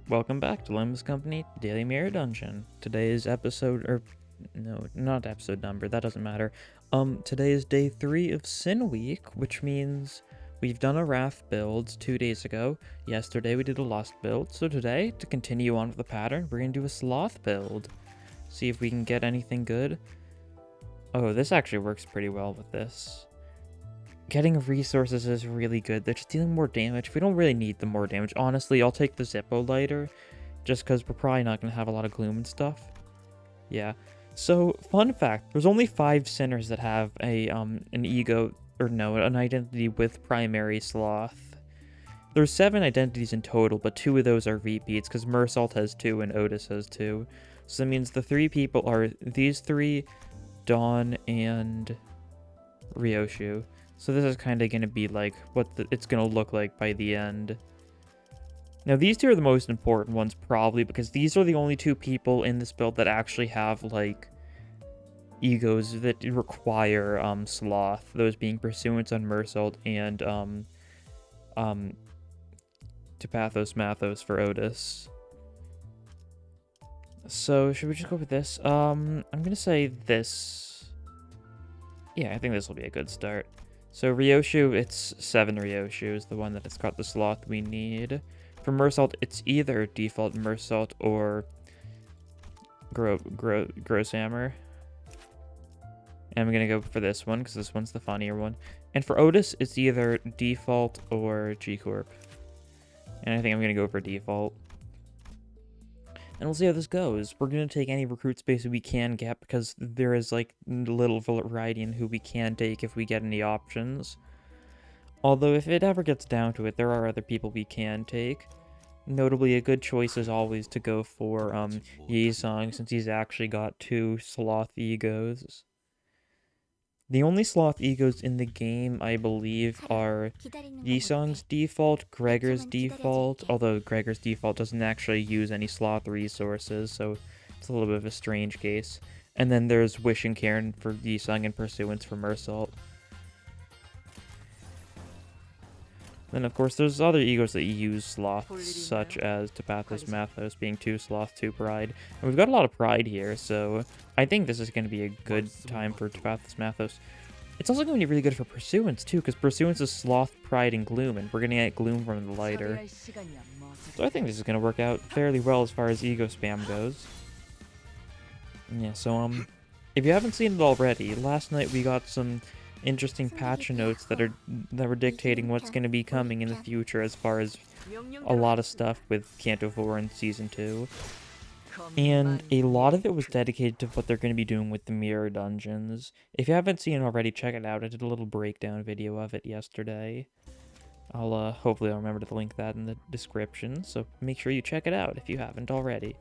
Welcome back to Limbus Company Daily Mirror Dungeon. Today's episode, or no, not episode number, that doesn't matter. Today is day 3 of Sin Week, which means we've done a Wrath build 2 days ago. Yesterday we did a Lost build, so today, to continue on with the pattern, we're gonna do a Sloth build. See if we can get anything good. Oh, this actually works pretty well with this. Getting resources is really good. They're just dealing more damage. We don't really need the more damage. Honestly, I'll take the Zippo lighter, just because we're probably not going to have a lot of gloom and stuff. Yeah. So, fun fact, there's only 5 sinners that have an ego, or no, an identity with primary Sloth. There's 7 identities in total, but 2 of those are repeats, because Mersalt has 2 and Otis has 2. So that means the 3 people are these 3, Dawn, and Ryoshu. So this is kind of going to be like what it's going to look like by the end. Now these 2 are the most important ones probably because these are the only 2 people in this build that actually have like egos that require Sloth. Those being Pursuance on Mersalt and Tapathos Mathos for Otis. So should we just go with this? I'm going to say this. Yeah, I think this will be a good start. So Ryoshu, it's 7 Ryoshu is the one that has got the Sloth we need. For Mersalt, it's either default Mersalt or Gross Hammer. And I'm going to go for this one, because this one's the funnier one. And for Otis, it's either default or G-Corp. And I think I'm going to go for default. And we'll see how this goes. We're going to take any recruit space we can get because there is like little variety in who we can take if we get any options. Although if it ever gets down to it, there are other people we can take. Notably, a good choice is always to go for Yesong since he's actually got 2 Sloth egos. The only Sloth egos in the game, I believe, are Yesong's default, Gregor's default, although Gregor's default doesn't actually use any Sloth resources, so it's a little bit of a strange case. And then there's Wish and Cairn for Yesong and Pursuance for Mersalt. Then, of course, there's other egos that use Sloth, such as Tapathos Mathos being 2 Sloth, 2 Pride. And we've got a lot of Pride here, so I think this is going to be a good time for Tapathos Mathos. It's also going to be really good for Pursuance, too, because Pursuance is Sloth, Pride, and Gloom, and we're going to get Gloom from the lighter. So I think this is going to work out fairly well as far as ego spam goes. Yeah, so, if you haven't seen it already, last night we got some interesting patch notes that were dictating what's going to be coming in the future as far as a lot of stuff with Canto 4 and Season 2. And a lot of it was dedicated to what they're going to be doing with the mirror dungeons. If you haven't seen it already, check it out. I did a little breakdown video of it yesterday. Hopefully I'll remember to link that in the description, so make sure you check it out if you haven't already.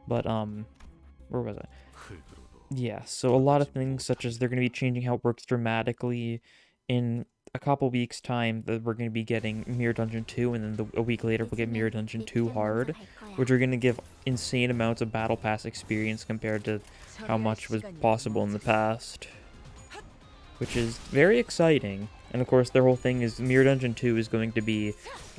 But, where was I? Yeah, so a lot of things, such as they're going to be changing how it works dramatically. In a couple weeks' time, that we're going to be getting Mirror Dungeon 2, and then a week later we'll get Mirror Dungeon 2 Hard, which are going to give insane amounts of Battle Pass experience compared to how much was possible in the past. Which is very exciting. And of course, their whole thing is Mirror Dungeon 2 is going to be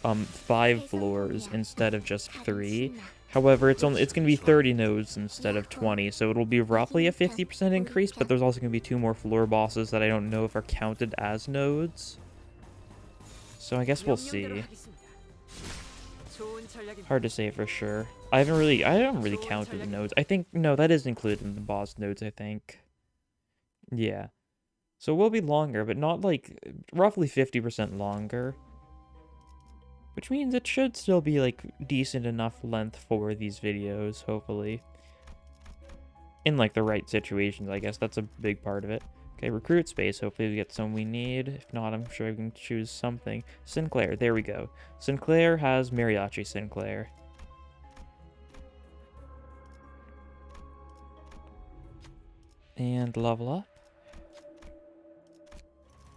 5 floors instead of just 3. However, it's going to be 30 nodes instead of 20, so it'll be roughly a 50% increase, but there's also going to be 2 more floor bosses that I don't know if are counted as nodes. So I guess we'll see. Hard to say for sure. I haven't really counted the nodes. I think, no, that is included in the boss nodes, I think. Yeah. So it will be longer, but not like, roughly 50% longer. Which means it should still be, like, decent enough length for these videos, hopefully. In, like, the right situations, I guess. That's a big part of it. Okay, recruit space. Hopefully we get some we need. If not, I'm sure we can choose something. Sinclair. There we go. Sinclair has Mariachi Sinclair. And level up.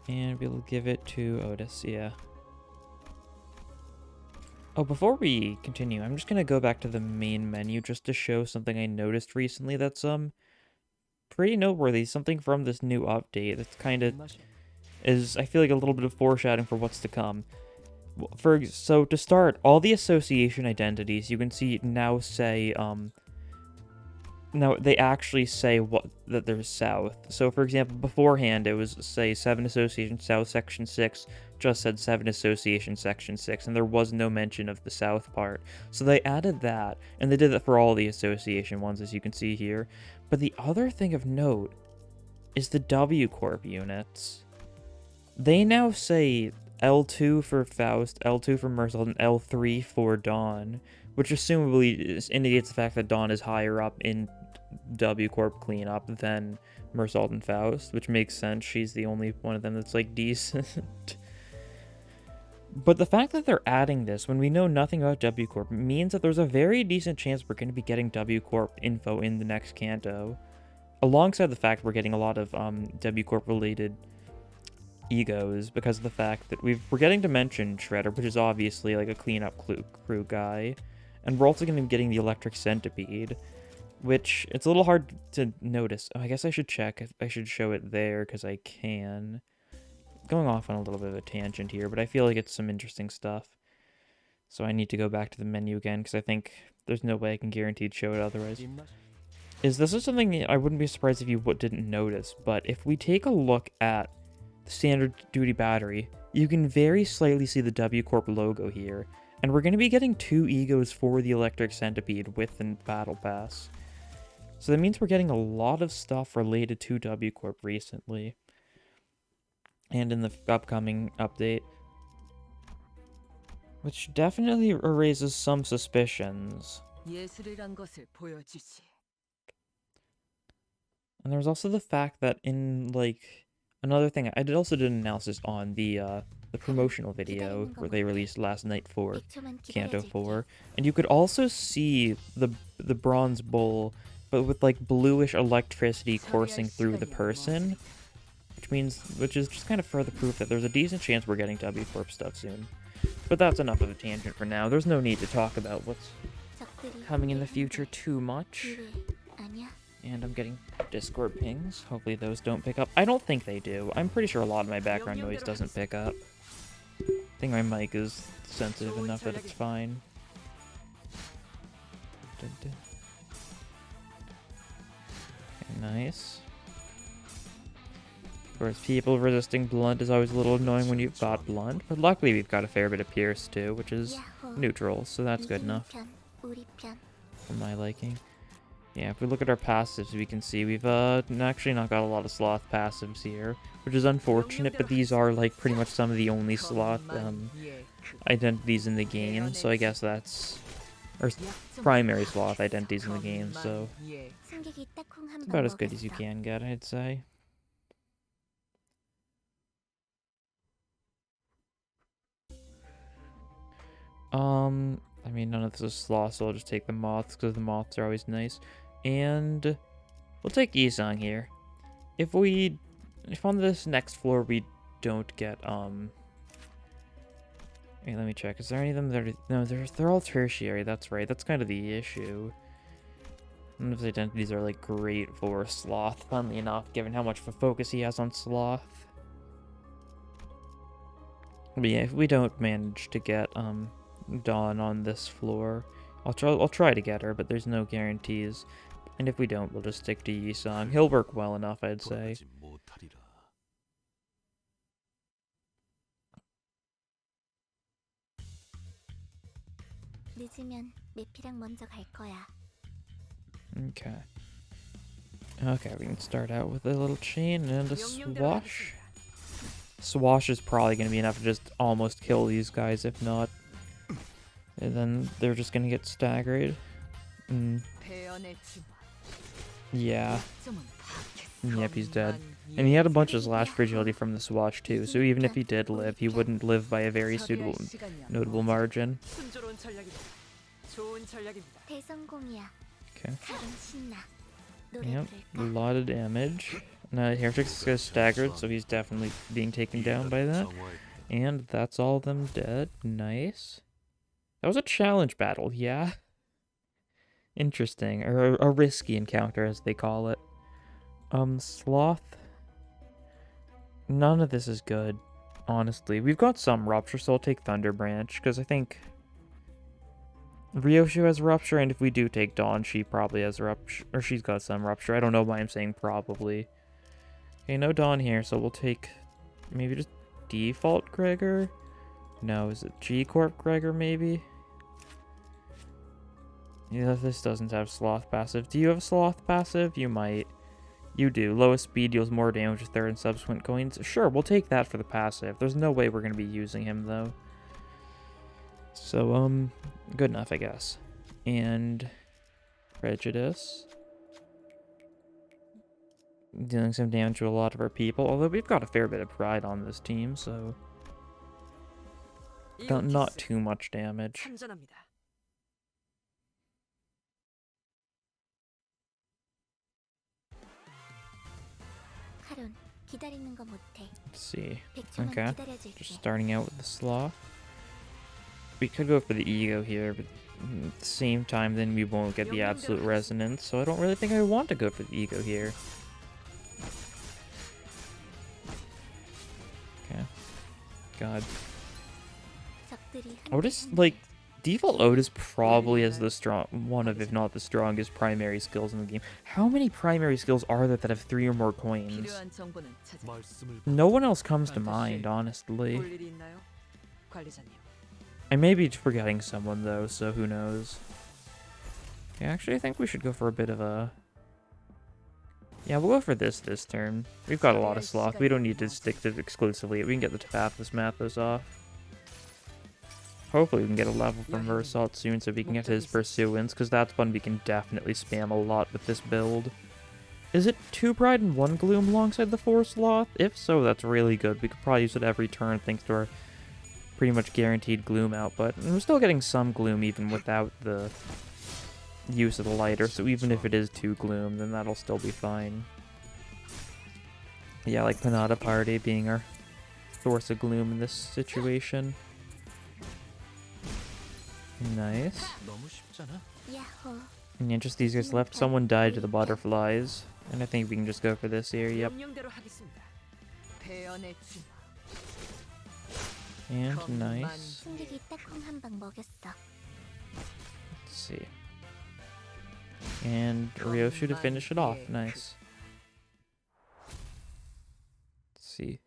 And we'll give it to Otis, yeah. Oh, before we continue, I'm just going to go back to the main menu just to show something I noticed recently that's pretty noteworthy. Something from this new update that's kind of is, I feel like, a little bit of foreshadowing for what's to come. So to start, all the association identities you can see now say now they actually say that they're south. So for example, beforehand it was say 7 Association South Section 6 just said 7 Association Section 6, and there was no mention of the south part. So they added that, and they did that for all the association ones, as you can see here. But the other thing of note is the W Corp units. They now say L2 for Faust, L2 for Mersault, and L3 for Dawn, which assumably indicates the fact that Dawn is higher up in W Corp cleanup than Mersault and Faust, which makes sense. She's the only one of them that's like decent. But the fact that they're adding this when we know nothing about W Corp means that there's a very decent chance we're going to be getting W Corp info in the next Kanto, alongside the fact we're getting a lot of W Corp related egos because of the fact that we're getting to mention Shredder, which is obviously like a cleanup crew guy, and we're also going to be getting the Electric Centipede, which it's a little hard to notice. Oh, I guess I should check if I should show it there because I can. Going off on a little bit of a tangent here, but I feel like it's some interesting stuff. So I need to go back to the menu again because I think there's no way I can guarantee to show it otherwise. This is something I wouldn't be surprised if you didn't notice, but if we take a look at the standard duty battery, you can very slightly see the W Corp logo here, and we're going to be getting 2 egos for the Electric Centipede with the Battle Pass. So that means we're getting a lot of stuff related to W Corp recently, and in the upcoming update, which definitely raises some suspicions. And there's also the fact that in, like, another thing, I also did an analysis on the promotional video where they released last night for Kanto 4, and you could also see the bronze bull, but with like bluish electricity coursing through the person, which is just kind of further proof that there's a decent chance we're getting W Corp stuff soon. But that's enough of a tangent for now. There's no need to talk about what's coming in the future too much. And I'm getting Discord pings. Hopefully those don't pick up. I don't think they do. I'm pretty sure a lot of my background noise doesn't pick up. I think my mic is sensitive enough that it's fine. Okay, nice. Of course, people resisting blunt is always a little annoying when you've got blunt, but luckily we've got a fair bit of pierce too, which is neutral, so that's good enough for my liking. Yeah, if we look at our passives, we can see we've actually not got a lot of Sloth passives here, which is unfortunate, but these are like pretty much some of the only Sloth identities in the game, so I guess that's... or primary Sloth identities in the game, so it's about as good as you can get, I'd say. I mean, none of this is Sloth, so I'll just take the moths, because the moths are always nice. And we'll take Yisang here. If on this next floor we don't get, hey, let me check. Is there any of them that are... no, they're all tertiary, that's right. That's kind of the issue. None of his identities are, like, great for Sloth, funnily enough, given how much of a focus he has on Sloth. But yeah, if we don't manage to get, Dawn on this floor, I'll try to get her, but there's no guarantees. And if we don't, we'll just stick to Yisang. He'll work well enough, I'd say. Okay. Okay, we can start out with a little chain and a swash. Swash is probably going to be enough to just almost kill these guys, if not. And then they're just going to get staggered. Yeah. Yep, he's dead. And he had a bunch of slash fragility from the swash too, so even if he did live, he wouldn't live by a very notable margin. Okay. Yep, a lot of damage. Now Heretic's gets staggered, so he's definitely being taken down by that. And that's all of them dead. Nice. That was a challenge battle, yeah. Interesting. Or a risky encounter, as they call it. Sloth. None of this is good. honestly. We've got some Rupture, so I'll take Thunder Branch, because I think Ryoshu has Rupture, and if we do take Dawn, she probably has Rupture, or she's got some Rupture. I don't know why I'm saying probably. Okay, no Dawn here, so we'll take maybe just default Gregor? No, is it G-Corp Gregor, maybe? Yeah, this doesn't have Sloth passive. Do you have Sloth passive? You might. You do. Lowest speed deals more damage with third and subsequent coins. Sure, we'll take that for the passive. There's no way we're going to be using him, though. So, good enough, I guess. And Prejudice. Dealing some damage to a lot of our people. Although we've got a fair bit of pride on this team, so... not too much damage. Let's see. Okay. Just starting out with the Sloth. We could go for the Ego here, but at the same time, then we won't get the absolute resonance, so I don't really think I want to go for the Ego here. Okay. God. Otis, like, default Otis probably has the one of, if not the strongest, primary skills in the game. How many primary skills are there that have 3 or more coins? No one else comes to mind, honestly. I may be forgetting someone, though, so who knows. Yeah, actually, I think we should go for a bit of a... Yeah, we'll go for this turn. We've got a lot of Sloth. We don't need to stick to it exclusively. We can get the Tapathos Mathos off. Hopefully we can get a level from Versalt soon so we can get his Pursuance, because that's one we can definitely spam a lot with this build. Is it 2 Pride and 1 Gloom alongside the 4 Sloth? If so, that's really good. We could probably use it every turn thanks to our pretty much guaranteed Gloom output. And we're still getting some Gloom even without the use of the lighter, so even if it is 2 Gloom, then that'll still be fine. Yeah, like Panada Party being our source of Gloom in this situation. Nice. And yeah, just these guys left. Someone died to the butterflies. And I think we can just go for this here, yep. And nice. Let's see. And Ryoshu to finish it off. Nice. Let's see.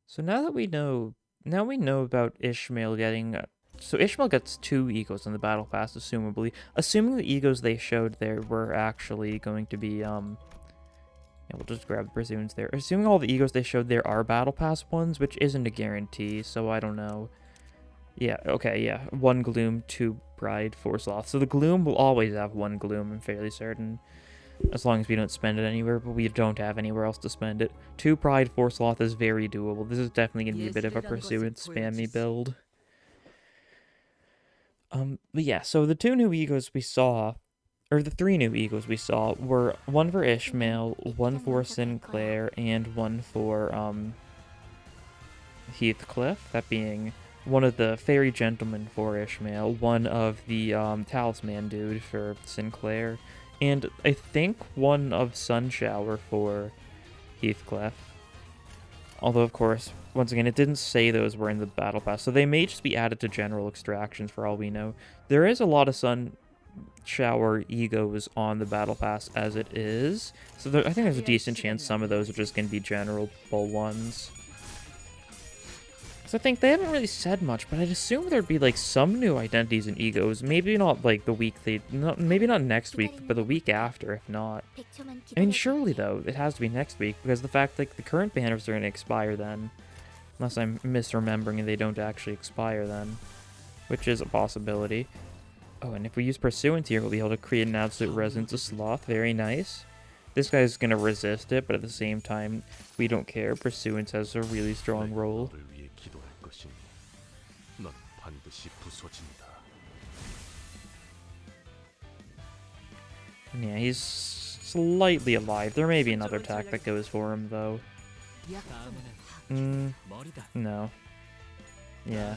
So now we know about Ishmael getting... So Ishmael gets 2 egos in the battle pass, assumably. Assuming the egos they showed there were actually going to be, yeah, we'll just grab the Pursuance there. Assuming all the egos they showed there are battle pass ones, which isn't a guarantee, so I don't know. Yeah, okay, yeah. 1 Gloom, 2 Pride, 4 Sloth. So the Gloom will always have 1 Gloom, I'm fairly certain. As long as we don't spend it anywhere, but we don't have anywhere else to spend it. 2 Pride, 4 Sloth is very doable. This is definitely going to be a bit of a Pursuance spammy build. But yeah, so the 2 new egos we saw, or the 3 new egos we saw, were 1 for Ishmael, 1 for Sinclair, and 1 for, Heathcliff, that being one of the Fairy Gentlemen for Ishmael, 1 of the, Talisman Dude for Sinclair, and I think 1 of Sunshower for Heathcliff. Although, of course, once again, it didn't say those were in the battle pass, so they may just be added to general extractions for all we know. There is a lot of Sunshower egos on the battle pass as it is, so I think there's a decent chance some of those are just going to be general ones. So I think they haven't really said much, but I'd assume there'd be like some new identities and egos. Maybe not like the week maybe not next week, but the week after, if not. I mean, surely though, it has to be next week because the fact like the current banners are going to expire then. Unless I'm misremembering and they don't actually expire then, which is a possibility. Oh, and if we use Pursuance here, we'll be able to create an absolute resonance of Sloth. Very nice. This guy's going to resist it, but at the same time, we don't care. Pursuance has a really strong roll. Yeah, he's slightly alive. There may be another attack that goes for him, though. No. Yeah.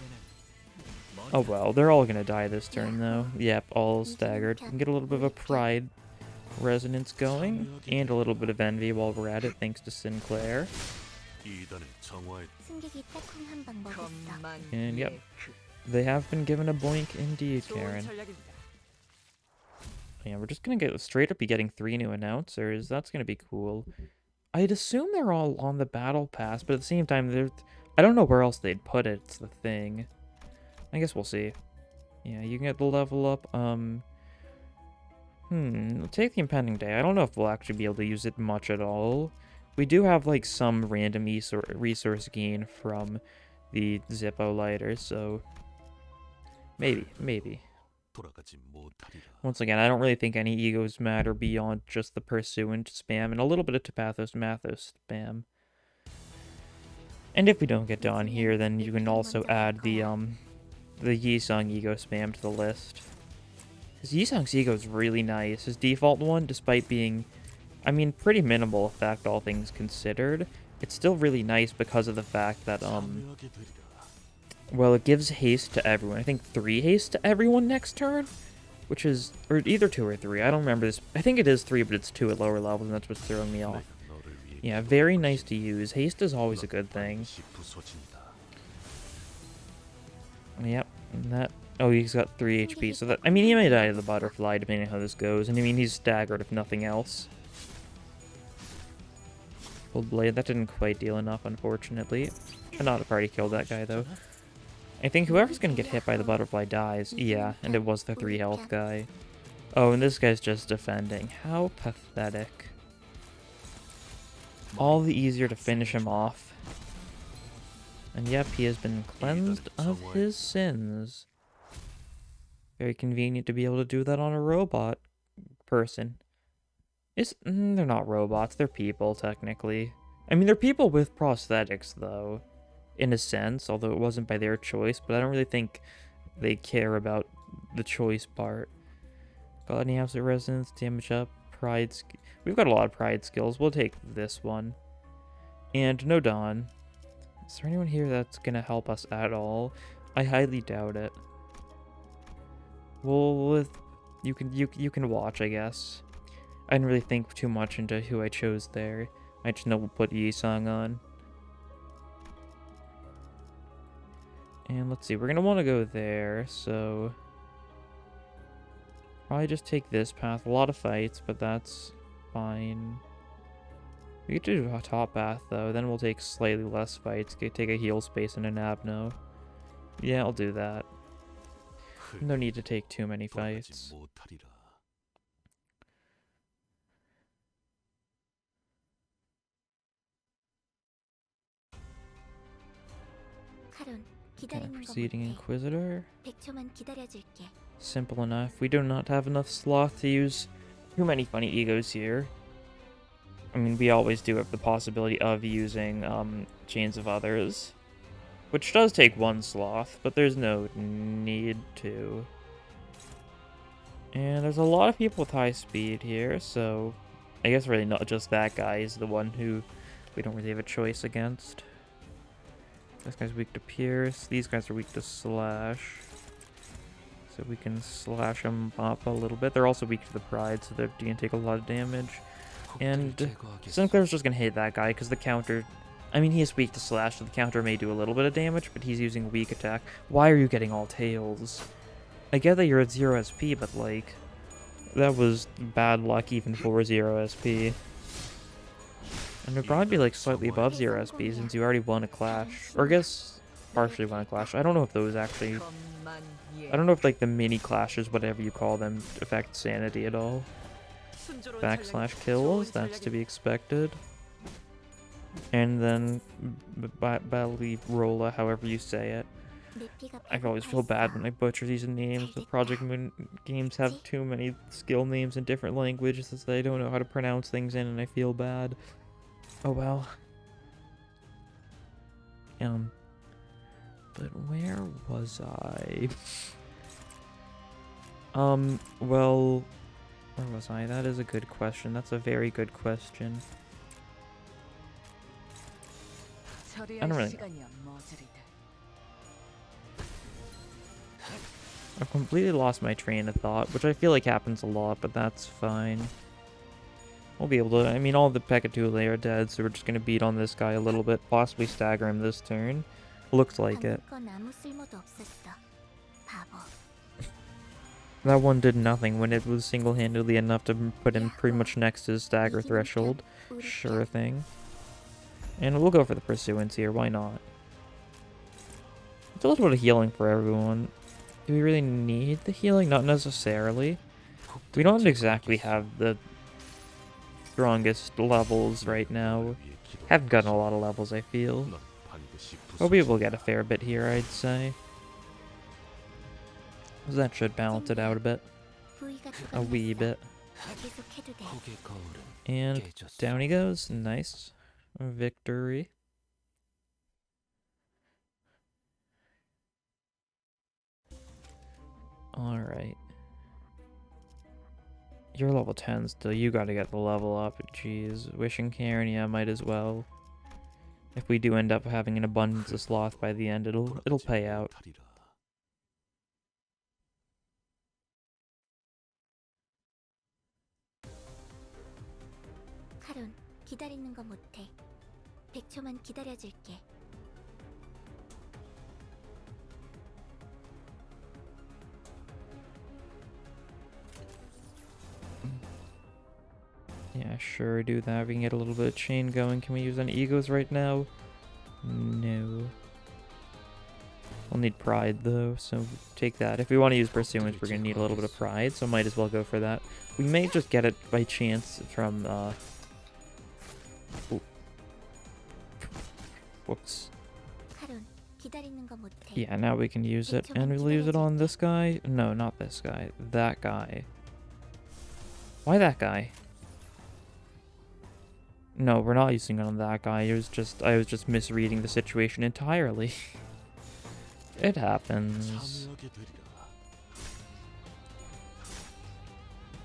Oh well, they're all gonna die this turn, though. Yep, all staggered. We can get a little bit of a Pride resonance going, and a little bit of Envy while we're at it, thanks to Sinclair. And yep, they have been given a boink indeed, Karen. Yeah, we're just gonna get straight up be getting 3 new announcers. That's gonna be cool. I'd assume they're all on the battle pass, but at the same time, I don't know where else they'd put it. It's the thing. I guess we'll see. Yeah, you can get the level up. We'll take the impending day. I don't know if we'll actually be able to use it much at all. We do have like some random resource gain from the Zippo lighter, so maybe. Once again, I don't really think any egos matter beyond just the Pursuant spam and a little bit of Tapathos Mathos spam. And if we don't get Dawn here, then you can also add the Yisung ego spam to the list. His Yisung's ego is really nice. His default one, despite being, I mean, pretty minimal effect, all things considered, it's still really nice because of the fact that, well, it gives haste to everyone. I think 3 haste to everyone next turn, which is, or either 2 or 3. I don't remember this. I think it is 3, but it's 2 at lower levels, and that's what's throwing me off. Yeah, very nice to use. Haste is always a good thing. Yep, and that... Oh, he's got 3 HP, so that... I mean, he may die to the butterfly, depending on how this goes. And I mean, he's staggered, if nothing else. Old Blade, that didn't quite deal enough, unfortunately. Not a party killed that guy, though. I think whoever's gonna get hit by the butterfly dies. Yeah, and it was the 3 health guy. Oh, and this guy's just defending. How pathetic. All the easier to finish him off. And yep, he has been cleansed of his sins. Very convenient to be able to do that on a robot person. They're not robots, they're people, technically. I mean, they're people with prosthetics, though, in a sense, although it wasn't by their choice, but I don't really think they care about the choice part. Got any absolute resonance, damage up, pride. We've got a lot of pride skills. We'll take this one. And no Dawn. Is there anyone here that's gonna help us at all? I highly doubt it. Well, you can watch, I guess. I didn't really think too much into who I chose there. I just know we'll put Yisung on. And let's see, we're gonna want to go there, so probably just take this path. A lot of fights, but that's fine. We get to do a top path though, then we'll take slightly less fights. Take a heal space and an Abno. Yeah, I'll do that. No need to take too many fights. Okay, proceeding Inquisitor. Simple enough. We do not have enough Sloth to use too many funny egos here. I mean, we always do have the possibility of using Chains of Others, which does take 1 Sloth, but there's no need to. And there's a lot of people with high speed here, so I guess really not just that guy is the one who we don't really have a choice against. This guy's weak to Pierce. These guys are weak to Slash. So we can slash them up a little bit. They're also weak to the Pride, so they're going to take a lot of damage. And Sinclair's just going to hit that guy because the counter... I mean, he is weak to Slash, so the counter may do a little bit of damage, but he's using weak attack. Why are you getting all tails? I get that you're at 0 SP, but, like, that was bad luck even for 0 SP. And it'd probably be, like, slightly above 0 SP since you already won a clash. Or I guess, partially won a clash. I don't know if those actually... I don't know if, like, the mini clashes, whatever you call them, affect sanity at all. Backslash kills, that's to be expected. And then Balli however you say it. I always feel bad when I butcher these names. The Project Moon games have too many skill names in different languages that I don't know how to pronounce things in, and I feel bad. Oh well. But where was I? Well, where was I? That is a good question. That's a very good question. I don't really know. I've completely lost my train of thought, which I feel like happens a lot, but that's fine. We'll be able to, I mean, all the Pekatule are dead, so we're just gonna beat on this guy a little bit, possibly stagger him this turn. Looks like it. That one did nothing when it was single-handedly enough to put him pretty much next to his stagger threshold. Sure thing. And we'll go for the Pursuance here, why not? It's a little bit of healing for everyone. Do we really need the healing? Not necessarily. We don't exactly have the strongest levels right now. Haven't gotten a lot of levels, I feel. We'll be able to get a fair bit here, I'd say. That should balance it out a bit. A wee bit. And down he goes. Nice. Victory. Alright. You're level 10 still. You gotta get the level up. Jeez. Wishing Karen, yeah, might as well. If we do end up having an abundance of Sloth by the end, it'll pay out. 기다리는 거 못해. 100초만 기다려줄게. Yeah, sure, do that. We can get a little bit of chain going. Can we use any egos right now? No. We'll need pride, though, so take that. If we want to use Pursuance, we're going to need a little bit of pride, so might as well go for that. We may just get it by chance from, whoops. Yeah, now we can use it. And we'll use it on this guy? No, not this guy. That guy. Why that guy? No, we're not using it on that guy. I was just misreading the situation entirely. It happens.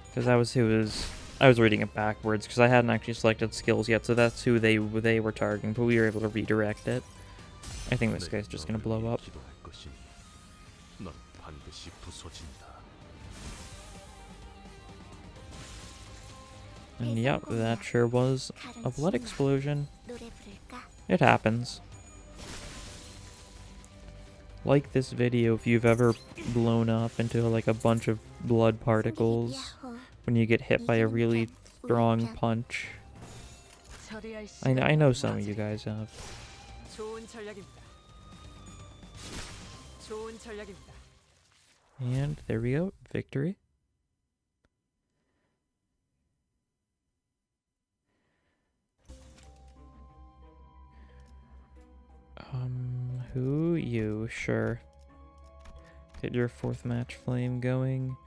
Because I was reading it backwards because I hadn't actually selected skills yet, so that's who they were targeting, but we were able to redirect it. I think this guy's just gonna blow up. And yep, that sure was a blood explosion. It happens. Like this video if you've ever blown up into like a bunch of blood particles when you get hit by a really strong punch. I know some of you guys have. And there we go, victory. Who? You? Sure. Get your 4th match flame going.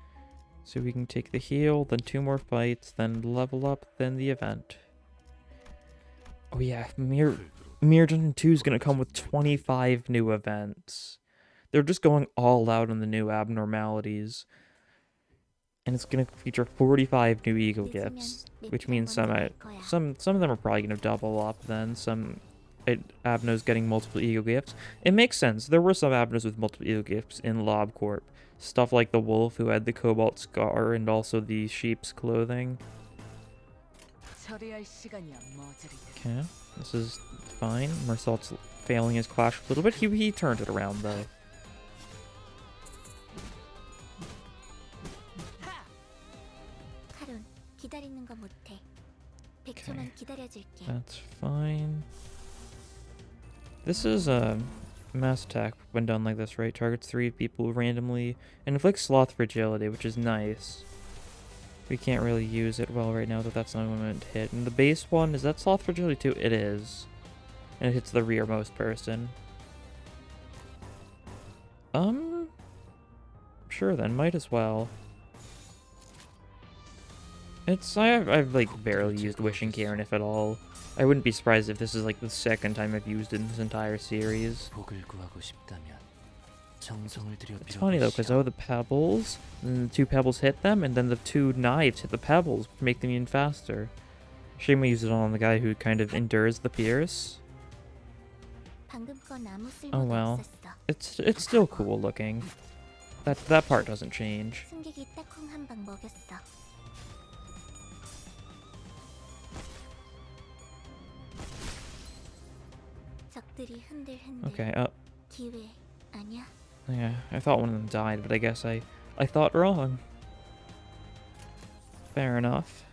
So we can take the heal, then 2 more fights, then level up, then the event. Oh yeah, Mirror Dungeon 2 is going to come with 25 new events. They're just going all out on the new abnormalities. And it's going to feature 45 new ego gifts, which means some of them are probably going to double up then. Some Abnos getting multiple ego gifts. It makes sense. There were some Abnos with multiple ego gifts in LobCorp. Stuff like the wolf who had the cobalt scar and also the sheep's clothing. Okay, this is fine. Mersault's failing his clash a little bit. He turned it around though. Okay. That's fine. This is a mass attack when done like this, right? Targets 3 people randomly and inflicts Sloth fragility, which is nice. We can't really use it well right now, though that's not going to hit. And the base one, is that Sloth fragility too? It is. And it hits the rearmost person. Sure then, might as well. I've like barely used Wishing Karen, if at all. I wouldn't be surprised if this is like the 2nd time I've used it in this entire series. It's funny though, because the pebbles, and the 2 pebbles hit them, and then the 2 knives hit the pebbles, which make them even faster. Shame we use it on the guy who kind of endures the pierce. Oh well. It's still cool looking. That part doesn't change. 잎들이 흔들흔들. Okay, 기회 아니야? yeah, I thought one of them died, but I guess I thought wrong. Fair enough.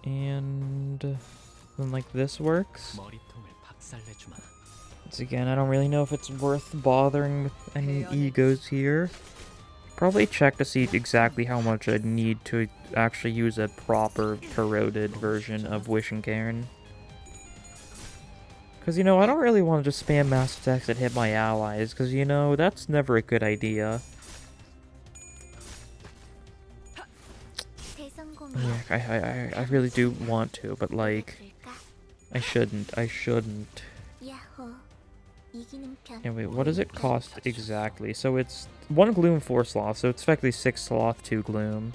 And then like this works. Once again, I don't really know if it's worth bothering with any egos here. Probably check to see exactly how much I'd need to actually use a proper corroded version of Wishing Cairn. Because, you know, I don't really want to just spam mass attacks that hit my allies, because, you know, that's never a good idea. Yeah, I really do want to, but, like, I shouldn't. Anyway, what does it cost exactly? So it's 1 Gloom, 4 Sloth, so it's effectively 6 Sloth, 2 Gloom.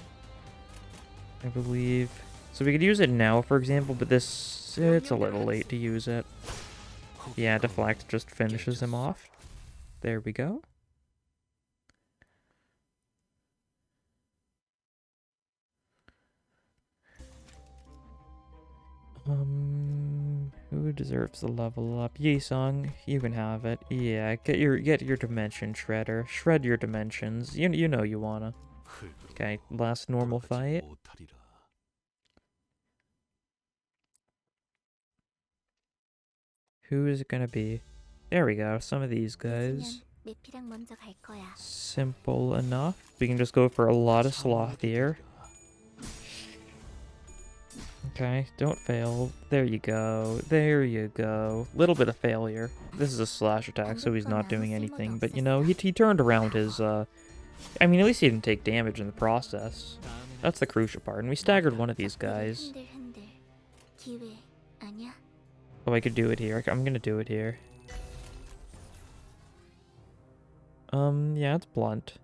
I believe. So we could use it now, for example, but it's a little late to use it. Yeah, Deflect just finishes him off. There we go. Who deserves the level up? Yisung, you can have it. Yeah, get your dimension shredder. Shred your dimensions. You know you wanna. Okay, last normal fight. Who is it gonna be? There we go, some of these guys. Simple enough. We can just go for a lot of Sloth here. Okay, don't fail. There you go. There you go. Little bit of failure. This is a slash attack, so he's not doing anything. But, you know, he turned around his, I mean, at least he didn't take damage in the process. That's the crucial part. And we staggered one of these guys. Oh, I could do it here. I'm gonna do it here. Yeah, it's blunt.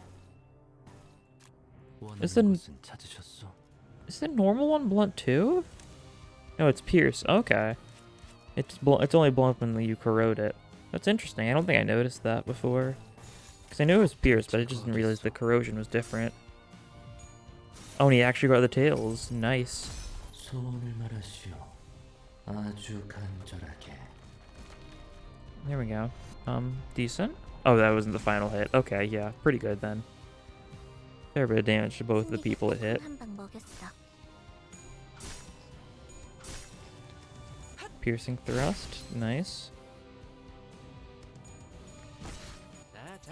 Is the normal one blunt too? No, it's pierce. Okay. It's only blunt when you corrode it. That's interesting. I don't think I noticed that before. Because I knew it was pierce, but I just didn't realize the corrosion was different. Oh, and he actually got the tails. Nice. There we go. Decent. Oh, that wasn't the final hit. Okay, yeah. Pretty good then. Fair bit of damage to both the people it hit. Piercing thrust. Nice.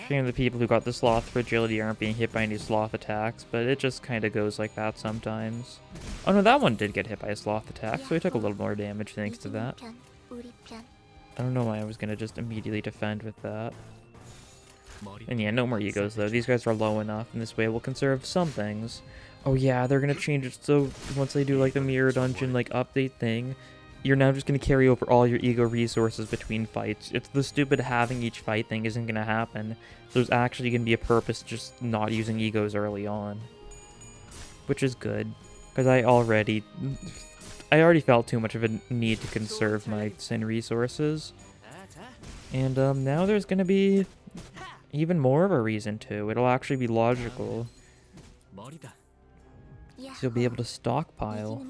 Shame the people who got the Sloth fragility aren't being hit by any Sloth attacks, but it just kind of goes like that sometimes. Oh no, that one did get hit by a Sloth attack, so he took a little more damage thanks to that. I don't know why I was going to just immediately defend with that. And yeah, no more egos though. These guys are low enough, and this way we'll conserve some things. Oh yeah, they're going to change it so once they do like the Mirror Dungeon like update thing, you're now just going to carry over all your ego resources between fights. It's the stupid having each fight thing isn't going to happen. There's actually going to be a purpose just not using egos early on. Which is good, because I already felt too much of a need to conserve my Sin resources. And now there's going to be even more of a reason to. It'll actually be logical. So you'll be able to stockpile.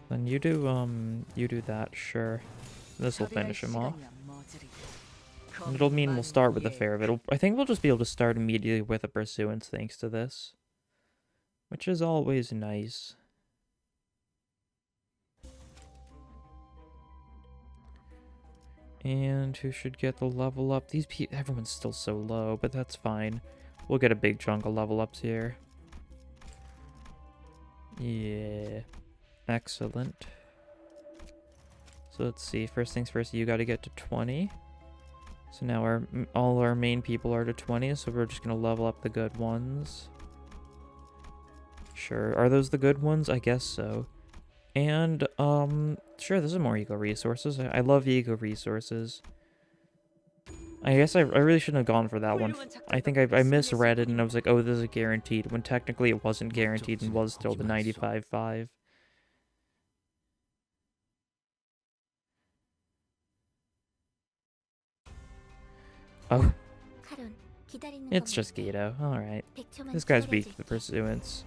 Then you do that, sure. This will finish him off. And it'll mean we'll start with a fair of it. I think we'll just be able to start immediately with a pursuance thanks to this. Which is always nice. And who should get the level up? Everyone's still so low, but that's fine. We'll get a big chunk of level ups here. Yeah. Excellent. So let's see. First things first, you got to get to 20. So now all our main people are to 20, so we're just going to level up the good ones. Sure. Are those the good ones? I guess so. And, sure, this is more ego resources. I love ego resources. I guess I really shouldn't have gone for that one. I think I misread it and I was like, oh, this is guaranteed, when technically it wasn't guaranteed and was still the 95.5. Oh. It's just Gato. Alright. This guy's weak to the pursuance.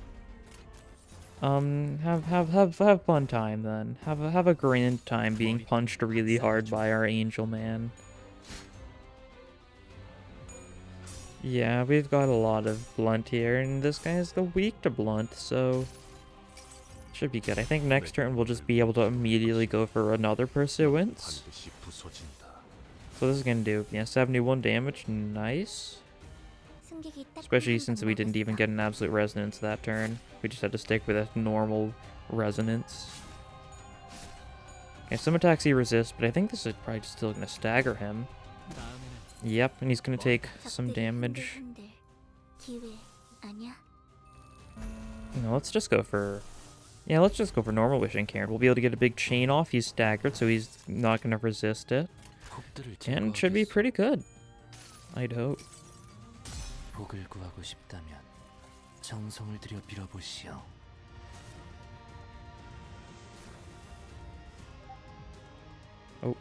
Have fun time then. Have a grand time being punched really hard by our angel man. Yeah, we've got a lot of blunt here, and this guy is the weak to blunt, so should be good. I think next turn we'll just be able to immediately go for another pursuance. So this is gonna do, yeah, 71 damage. Nice. Especially since we didn't even get an absolute resonance that turn. We just had to stick with a normal resonance. Okay, some attacks he resists, but I think this is probably still gonna stagger him. Yep, and he's gonna take some damage. No, let's just go for... Yeah, let's just go for normal wishing Karen. We'll be able to get a big chain off. He's staggered, so he's not gonna resist it. And should be pretty good, I'd hope. Oh.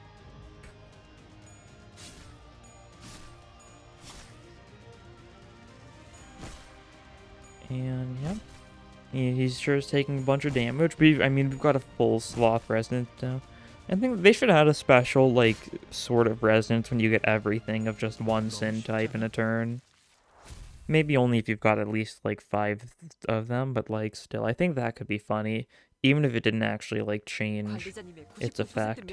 And yeah, he's sure is taking a bunch of damage. I mean, we've got a full Sloth resonance now. I think they should have had a special, like, sort of resonance when you get everything of just one Sin type in a turn. Maybe only if you've got at least, like, 5 of them, but, like, still, I think that could be funny. Even if it didn't actually, like, change its effect.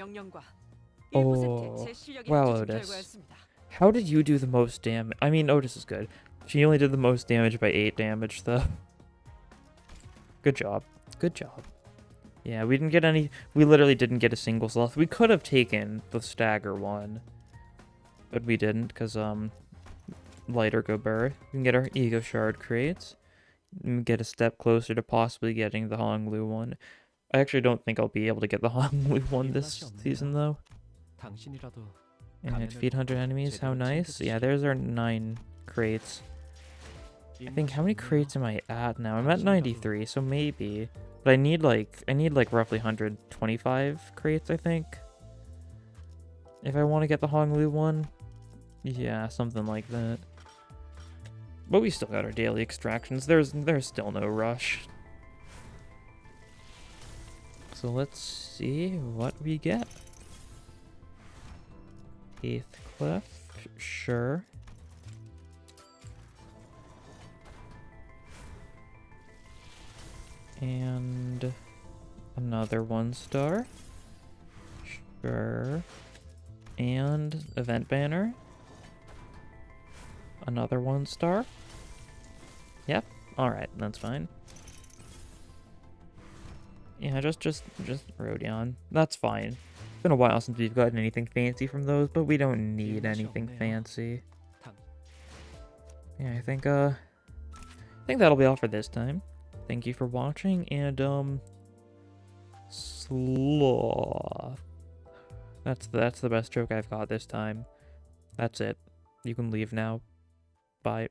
Oh, wow, Otis. How did you do the most damage? I mean, Otis is good. She only did the most damage by 8 damage, though. Good job. Good job. Yeah, we didn't get any... We literally didn't get a single Sloth. We could have taken the stagger one. But we didn't, because, lighter go burr. We can get our Ego Shard crates. And get a step closer to possibly getting the Honglu one. I actually don't think I'll be able to get the Honglu one this season, though. And defeat 100 enemies, how nice. Yeah, there's our 9 crates. I think, how many crates am I at now? I'm at 93, so maybe. But I need like roughly 125 crates, I think. If I want to get the Honglu one. Yeah, something like that. But we still got our daily extractions. There's still no rush. So let's see what we get. Heathcliff, sure. And another 1-star. Sure. And event banner. Another 1-star. Yep. Alright, that's fine. Yeah, just Rodion. That's fine. It's been a while since we've gotten anything fancy from those, but we don't need anything fancy. Yeah, I think that'll be all for this time. Thank you for watching, and Sloth. That's the best joke I've got this time. That's it. You can leave now. Bye.